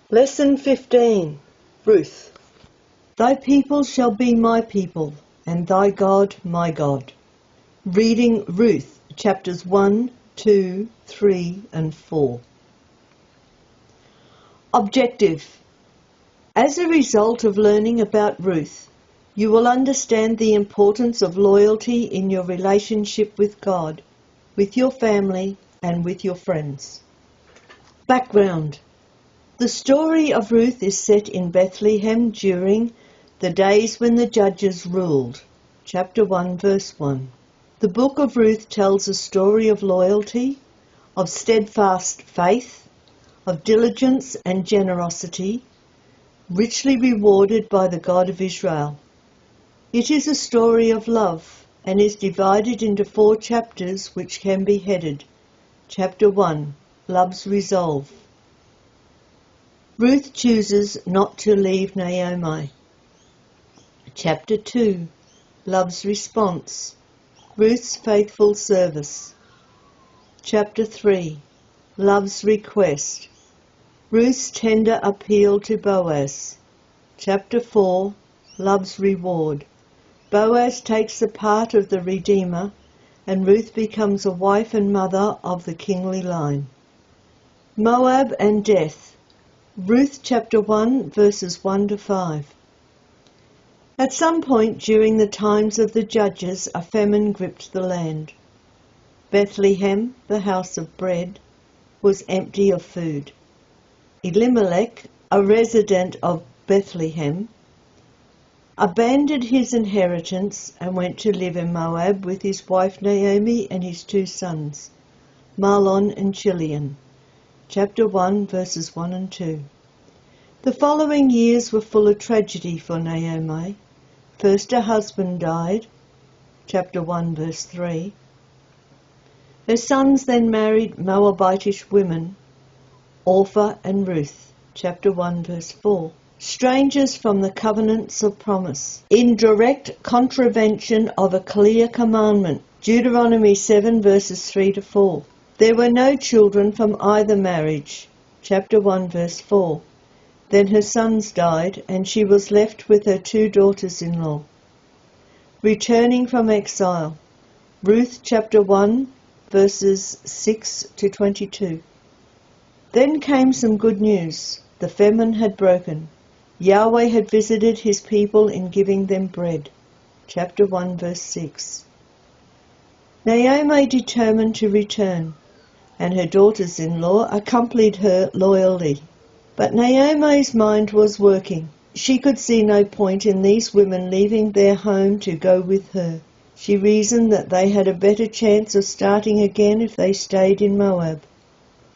Lesson 15. Ruth. Thy people shall be my people, and thy God my God. Reading Ruth, chapters 1, 2, 3 and 4. Objective. As a result of learning about Ruth, you will understand the importance of loyalty in your relationship with God, with your family and with your friends. Background. The story of Ruth is set in Bethlehem during the days when the judges ruled. Chapter 1, verse 1. The book of Ruth tells a story of loyalty, of steadfast faith, of diligence and generosity, richly rewarded by the God of Israel. It is a story of love and is divided into 4 chapters which can be headed. Chapter 1, Love's Resolve. Ruth chooses not to leave Naomi. Chapter 2, Love's Response. Ruth's faithful service. Chapter 3, Love's Request. Ruth's tender appeal to Boaz. Chapter 4, Love's Reward. Boaz takes the part of the Redeemer, and Ruth becomes a wife and mother of the kingly line. Moab and death. Ruth chapter 1, verses 1 to 5. At some point during the times of the judges, a famine gripped the land. Bethlehem, the house of bread, was empty of food. Elimelech, a resident of Bethlehem, abandoned his inheritance and went to live in Moab with his wife Naomi and his 2 sons, Mahlon and Chilion. Chapter 1, verses 1 and 2. The following years were full of tragedy for Naomi. First her husband died. Chapter 1, verse 3. Her sons then married Moabitish women, Orpah and Ruth. Chapter 1, verse 4. Strangers from the covenants of promise, in direct contravention of a clear commandment. Deuteronomy 7, verses 3 to 4. There were no children from either marriage. Chapter 1, verse 4. Then her sons died, and she was left with her 2 daughters-in-law. Returning from exile. Ruth chapter 1, verses 6 to 22. Then came some good news. The famine had broken. Yahweh had visited his people in giving them bread. Chapter 1, verse 6. Naomi determined to return, and her daughters-in-law accompanied her loyally. But Naomi's mind was working. She could see no point in these women leaving their home to go with her. She reasoned that they had a better chance of starting again if they stayed in Moab.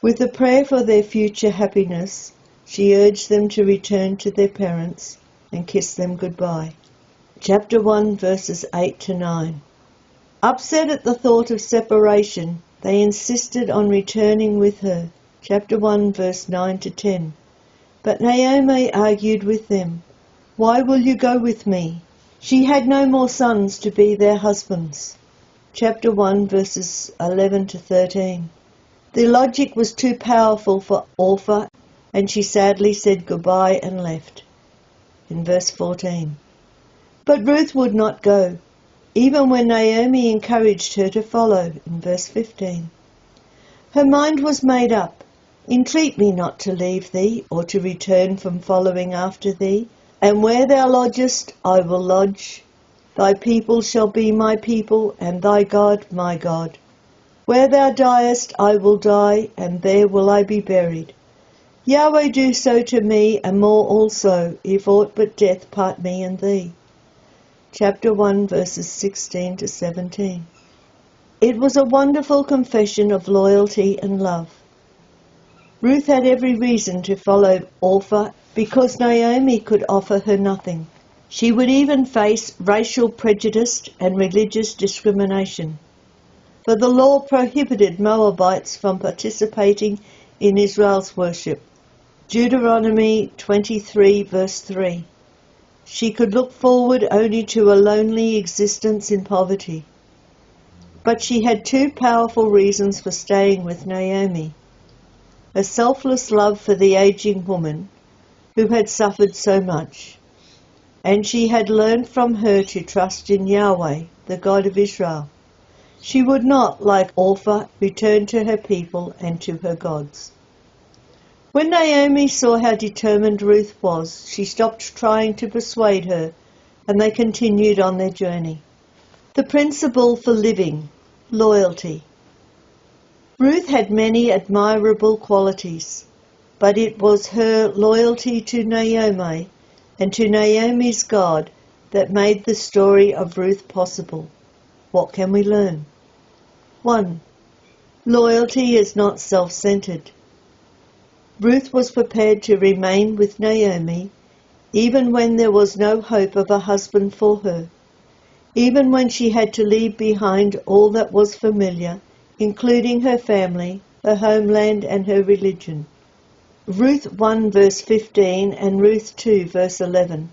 With a prayer for their future happiness, she urged them to return to their parents and kiss them goodbye. Chapter 1, verses 8 to 9. Upset at the thought of separation, they insisted on returning with her. Chapter 1, verse 9 to 10. But Naomi argued with them. Why will you go with me? She had no more sons to be their husbands. Chapter 1, verses 11 to 13. The logic was too powerful for Orpah, and she sadly said goodbye and left. In verse 14. But Ruth would not go, even when Naomi encouraged her to follow. In verse 15. Her mind was made up. Entreat me not to leave thee, or to return from following after thee. And where thou lodgest, I will lodge. Thy people shall be my people, and thy God my God. Where thou diest, I will die, and there will I be buried. Yahweh do so to me, and more also, if aught but death part me and thee. Chapter 1, verses 16 to 17. It was a wonderful confession of loyalty and love. Ruth had every reason to follow Orpah because Naomi could offer her nothing. She would even face racial prejudice and religious discrimination, for the law prohibited Moabites from participating in Israel's worship. Deuteronomy 23, verse 3. She could look forward only to a lonely existence in poverty. But she had 2 powerful reasons for staying with Naomi. A selfless love for the aging woman, who had suffered so much, and she had learned from her to trust in Yahweh, the God of Israel. She would not, like Orpah, return to her people and to her gods. When Naomi saw how determined Ruth was, she stopped trying to persuade her, and they continued on their journey. The principle for living: loyalty. Ruth had many admirable qualities, but it was her loyalty to Naomi and to Naomi's God that made the story of Ruth possible. What can we learn? 1. Loyalty is not self-centered. Ruth was prepared to remain with Naomi even when there was no hope of a husband for her, even when she had to leave behind all that was familiar, including her family, her homeland, and her religion. Ruth 1 verse 15 and Ruth 2 verse 11.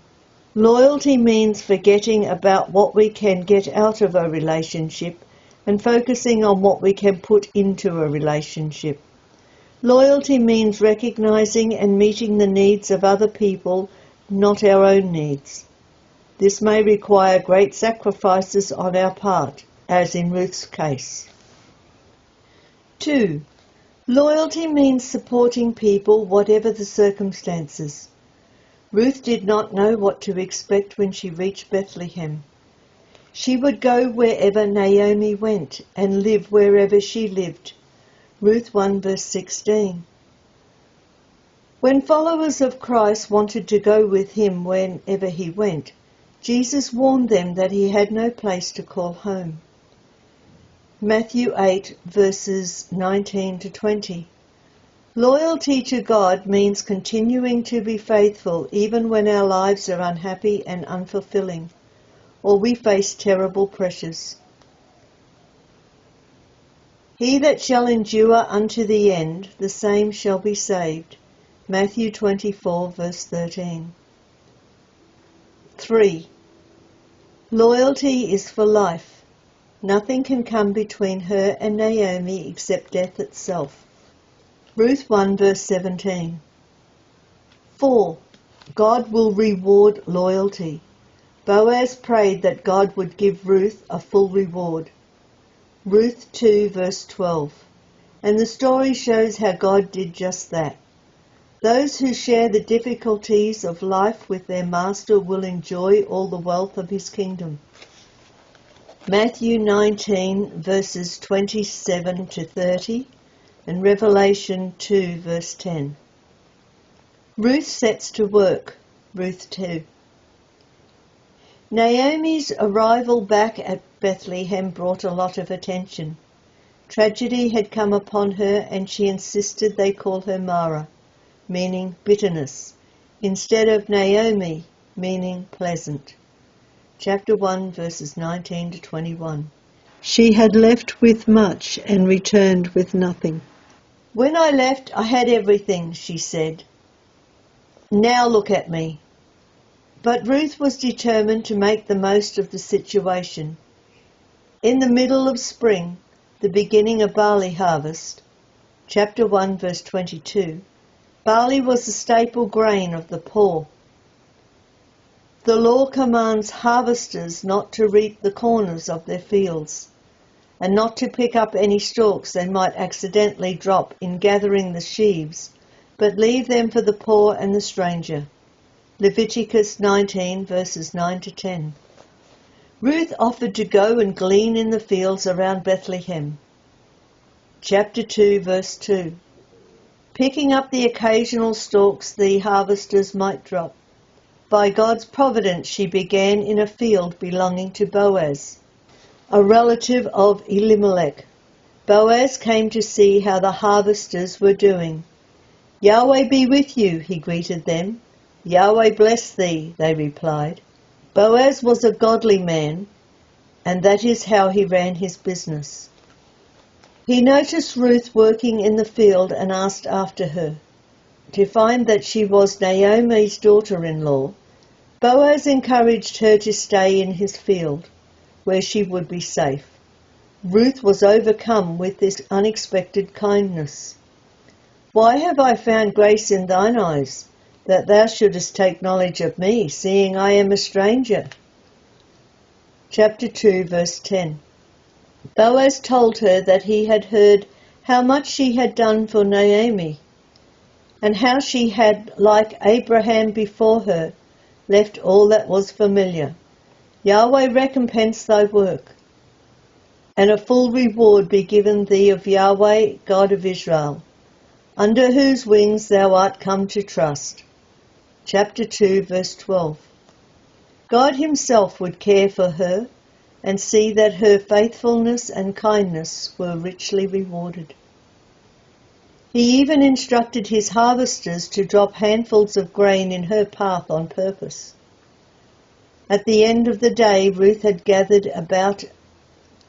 Loyalty means forgetting about what we can get out of a relationship and focusing on what we can put into a relationship. Loyalty means recognizing and meeting the needs of other people, not our own needs. This may require great sacrifices on our part, as in Ruth's case. 2. Loyalty means supporting people whatever the circumstances. Ruth did not know what to expect when she reached Bethlehem. She would go wherever Naomi went and live wherever she lived. Ruth 1 verse 16. When followers of Christ wanted to go with him wherever he went, Jesus warned them that he had no place to call home. Matthew 8 verses 19 to 20. Loyalty to God means continuing to be faithful even when our lives are unhappy and unfulfilling, or we face terrible pressures. He that shall endure unto the end, the same shall be saved. Matthew 24 verse 13. 3. Loyalty is for life. Nothing can come between her and Naomi except death itself. Ruth 1 verse 17. 4. God will reward loyalty. Boaz prayed that God would give Ruth a full reward. Ruth 2 verse 12. And the story shows how God did just that. Those who share the difficulties of life with their master will enjoy all the wealth of his kingdom. Matthew 19 verses 27 to 30 and Revelation 2 verse 10. Ruth sets to work. Ruth 2. Naomi's arrival back at Bethlehem brought a lot of attention. Tragedy had come upon her and she insisted they call her Mara, meaning bitterness, instead of Naomi, meaning pleasant. Chapter 1 verses 19 to 21. She had left with much and returned with nothing. When I left, I had everything, she said. Now look at me. But Ruth was determined to make the most of the situation. In the middle of spring, the beginning of barley harvest, chapter 1 verse 22, barley was the staple grain of the poor. The law commands harvesters not to reap the corners of their fields, and not to pick up any stalks they might accidentally drop in gathering the sheaves, but leave them for the poor and the stranger. Leviticus 19 verses 9 to 10. Ruth offered to go and glean in the fields around Bethlehem. Chapter 2 verse 2. Picking up the occasional stalks the harvesters might drop. By God's providence she began in a field belonging to Boaz, a relative of Elimelech. Boaz came to see how the harvesters were doing. Yahweh be with you, he greeted them. Yahweh bless thee, they replied. Boaz was a godly man, and that is how he ran his business. He noticed Ruth working in the field and asked after her. To find that she was Naomi's daughter-in-law, Boaz encouraged her to stay in his field, where she would be safe. Ruth was overcome with this unexpected kindness. Why have I found grace in thine eyes, that thou shouldest take knowledge of me, seeing I am a stranger. Chapter 2, verse 10. Boaz told her that he had heard how much she had done for Naomi, and how she had, like Abraham before her, left all that was familiar. Yahweh recompense thy work, and a full reward be given thee of Yahweh, God of Israel, under whose wings thou art come to trust. Chapter 2, verse 12. God himself would care for her and see that her faithfulness and kindness were richly rewarded. He even instructed his harvesters to drop handfuls of grain in her path on purpose. At the end of the day, Ruth had gathered about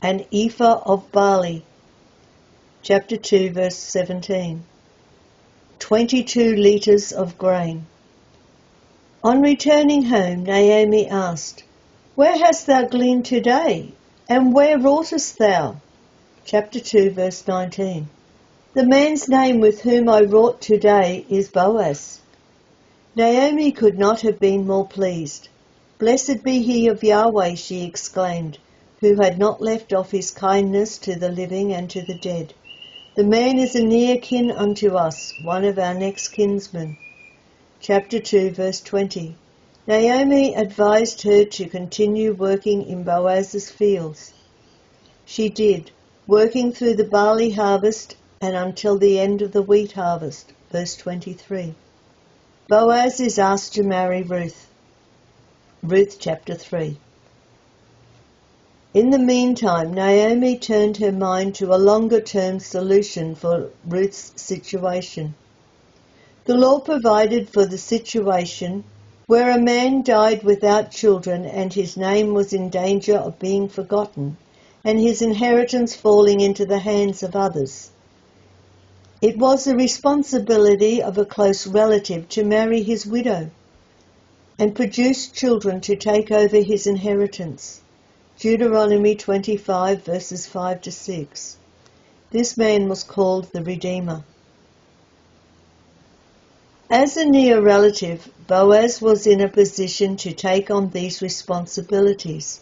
an ephah of barley. Chapter 2, verse 17. 22 litres of grain. On returning home, Naomi asked, Where hast thou gleaned today, and where wroughtest thou? Chapter 2, verse 19. The man's name with whom I wrought today is Boaz. Naomi could not have been more pleased. Blessed be he of Yahweh, she exclaimed, who had not left off his kindness to the living and to the dead. The man is a near kin unto us, one of our next kinsmen. Chapter 2, verse 20. Naomi advised her to continue working in Boaz's fields. She did, working through the barley harvest and until the end of the wheat harvest. Verse 23. Boaz is asked to marry Ruth. Ruth chapter 3. In the meantime, Naomi turned her mind to a longer-term solution for Ruth's situation. The law provided for the situation where a man died without children and his name was in danger of being forgotten and his inheritance falling into the hands of others. It was the responsibility of a close relative to marry his widow and produce children to take over his inheritance. Deuteronomy 25, verses 5 to 6. This man was called the Redeemer. As a near relative, Boaz was in a position to take on these responsibilities.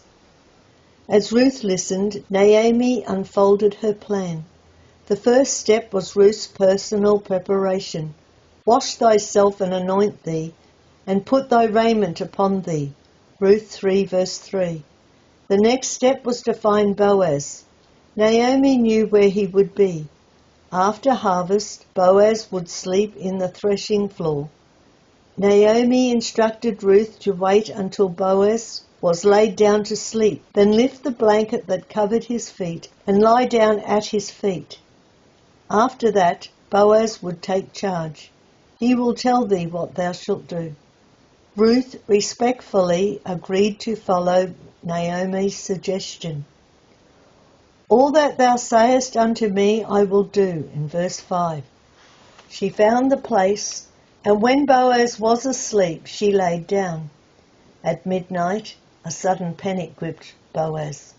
As Ruth listened, Naomi unfolded her plan. The first step was Ruth's personal preparation. Wash thyself and anoint thee, and put thy raiment upon thee. Ruth 3, verse 3. The next step was to find Boaz. Naomi knew where he would be. After harvest, Boaz would sleep in the threshing floor. Naomi instructed Ruth to wait until Boaz was laid down to sleep, then lift the blanket that covered his feet and lie down at his feet. After that, Boaz would take charge. He will tell thee what thou shalt do. Ruth respectfully agreed to follow Naomi's suggestion. All that thou sayest unto me I will do, in verse 5. She found the place, and when Boaz was asleep, she laid down. At midnight, a sudden panic gripped Boaz.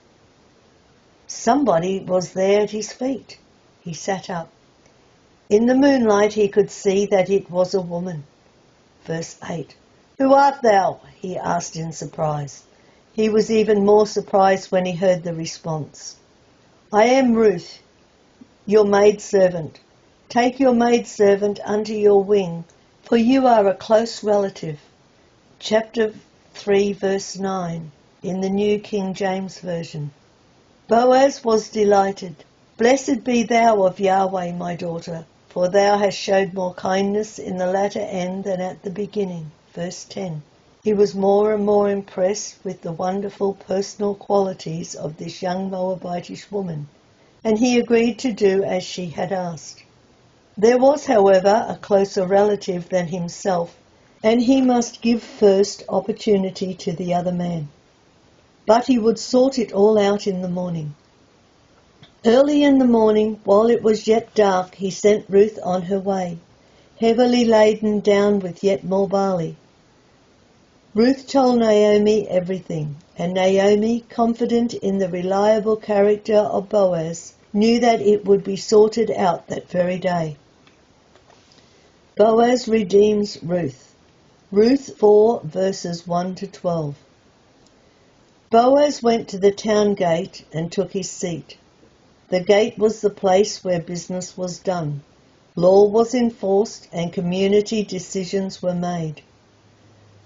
Somebody was there at his feet. He sat up. In the moonlight he could see that it was a woman. Verse 8. Who art thou? He asked in surprise. He was even more surprised when he heard the response. I am Ruth, your maidservant. Take your maidservant under your wing, for you are a close relative. Chapter 3, verse 9, in the New King James Version. Boaz was delighted. Blessed be thou of Yahweh, my daughter, for thou hast showed more kindness in the latter end than at the beginning. Verse 10. He was more and more impressed with the wonderful personal qualities of this young Moabitish woman, and he agreed to do as she had asked. There was, however, a closer relative than himself, and he must give first opportunity to the other man. But he would sort it all out in the morning. Early in the morning, while it was yet dark, he sent Ruth on her way, heavily laden down with yet more barley. Ruth told Naomi everything, and Naomi, confident in the reliable character of Boaz, knew that it would be sorted out that very day. Boaz redeems Ruth. Ruth 4 verses 1 to 12. Boaz went to the town gate and took his seat. The gate was the place where business was done. Law was enforced and community decisions were made.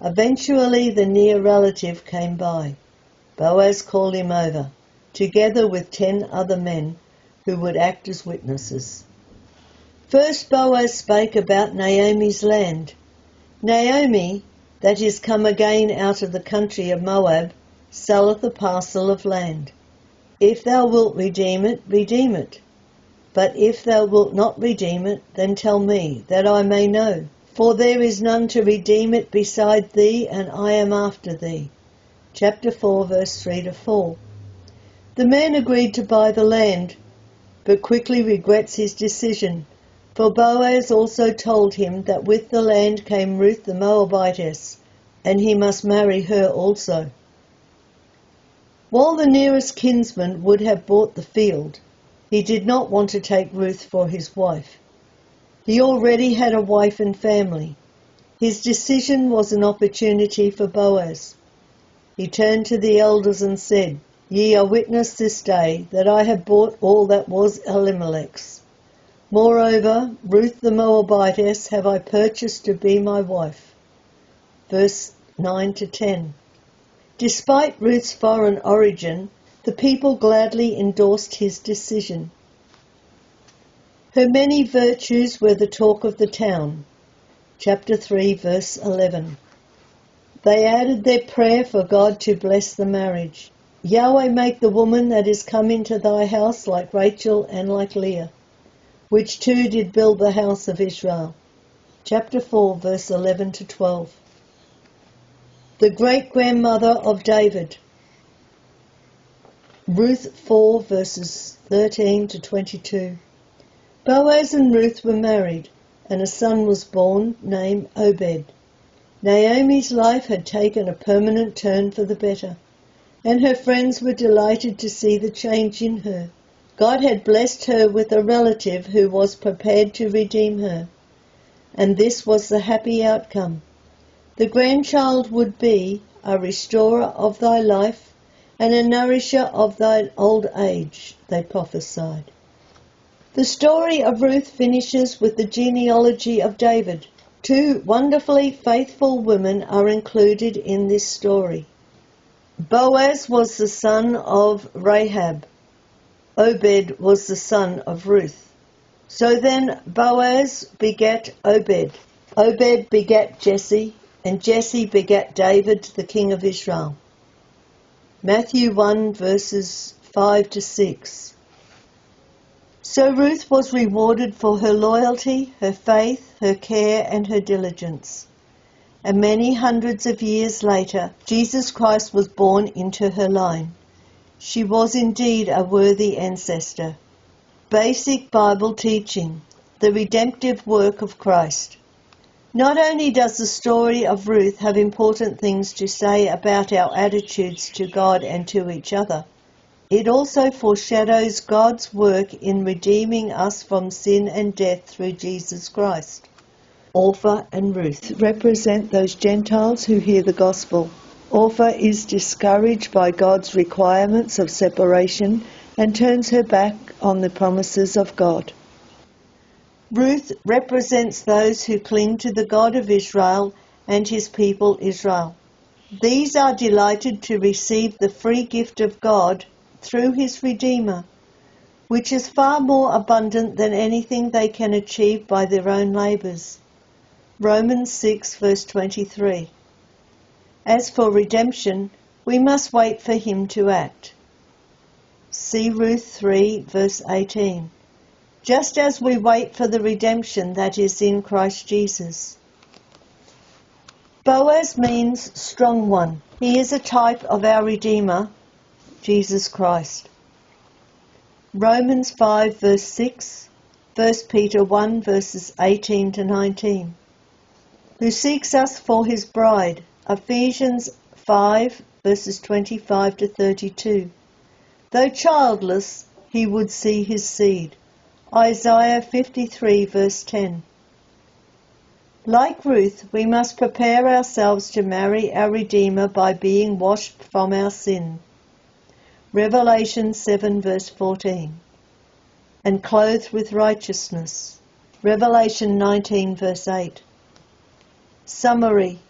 Eventually the near relative came by. Boaz called him over, together with 10 other men who would act as witnesses. First Boaz spake about Naomi's land. Naomi, that is come again out of the country of Moab, selleth a parcel of land. If thou wilt redeem it, redeem it. But if thou wilt not redeem it, then tell me, that I may know. For there is none to redeem it beside thee, and I am after thee. Chapter 4, verse 3 to 4. The man agreed to buy the land, but quickly regrets his decision. For Boaz also told him that with the land came Ruth the Moabitess, and he must marry her also. While the nearest kinsman would have bought the field, he did not want to take Ruth for his wife. He already had a wife and family. His decision was an opportunity for Boaz. He turned to the elders and said, Ye are witness this day that I have bought all that was Elimelech's. Moreover, Ruth the Moabitess have I purchased to be my wife. Verse 9 to 10. Despite Ruth's foreign origin, the people gladly endorsed his decision. Her many virtues were the talk of the town. Chapter 3, verse 11. They added their prayer for God to bless the marriage. Yahweh make the woman that is come into thy house like Rachel and like Leah, which two did build the house of Israel. Chapter 4, verse 11 to 12. The great-grandmother of David. Ruth 4 verses 13 to 22. Boaz and Ruth were married, and a son was born named Obed. Naomi's life had taken a permanent turn for the better, and her friends were delighted to see the change in her. God had blessed her with a relative who was prepared to redeem her, and this was the happy outcome. The grandchild would be a restorer of thy life and a nourisher of thine old age, they prophesied. The story of Ruth finishes with the genealogy of David. 2 wonderfully faithful women are included in this story. Boaz was the son of Rahab. Obed was the son of Ruth. So then Boaz begat Obed. Obed begat Jesse, and Jesse begat David, the king of Israel. Matthew 1 verses 5 to 6. So Ruth was rewarded for her loyalty, her faith, her care, and her diligence. And many hundreds of years later, Jesus Christ was born into her line. She was indeed a worthy ancestor. Basic Bible teaching, the redemptive work of Christ. Not only does the story of Ruth have important things to say about our attitudes to God and to each other, it also foreshadows God's work in redeeming us from sin and death through Jesus Christ. Orpah and Ruth represent those Gentiles who hear the gospel. Orpah is discouraged by God's requirements of separation and turns her back on the promises of God. Ruth represents those who cling to the God of Israel and his people Israel. These are delighted to receive the free gift of God through his Redeemer, which is far more abundant than anything they can achieve by their own labours. Romans 6 verse 23. As for redemption, we must wait for him to act. See Ruth 3 verse 18. Just as we wait for the redemption that is in Christ Jesus. Boaz means strong one. He is a type of our Redeemer, Jesus Christ. Romans 5 verse 6, 1 Peter 1 verses 18 to 19. Who seeks us for his bride, Ephesians 5 verses 25 to 32. Though childless, he would see his seed. Isaiah 53 verse 10. Like Ruth, we must prepare ourselves to marry our Redeemer by being washed from our sin. Revelation 7 verse 14. And clothed with righteousness. Revelation 19 verse 8. Summary.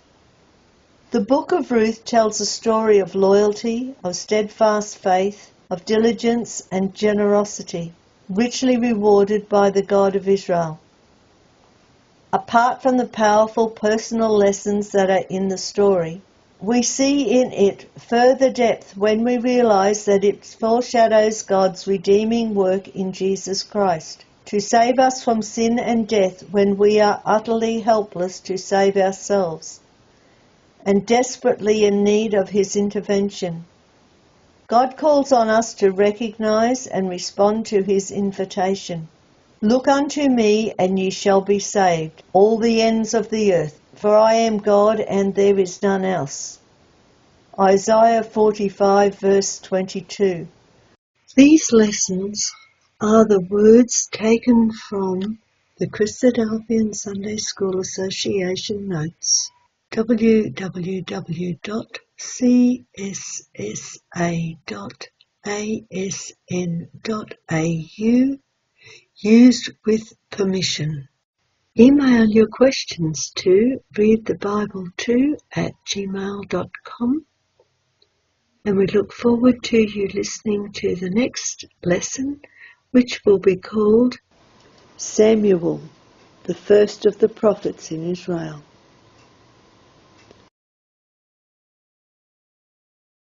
The book of Ruth tells a story of loyalty, of steadfast faith, of diligence and generosity, richly rewarded by the God of Israel. Apart from the powerful personal lessons that are in the story, we see in it further depth when we realize that it foreshadows God's redeeming work in Jesus Christ, to save us from sin and death when we are utterly helpless to save ourselves, and desperately in need of His intervention. God calls on us to recognize and respond to His invitation. Look unto me, and ye shall be saved, all the ends of the earth, for I am God, and there is none else. Isaiah 45 verse 22. These lessons are the words taken from the Christadelphian Sunday School Association notes. www.cssa.asn.au, used with permission. Email your questions to readthebible2@gmail.com, and we look forward to you listening to the next lesson, which will be called Samuel, the first of the prophets in Israel.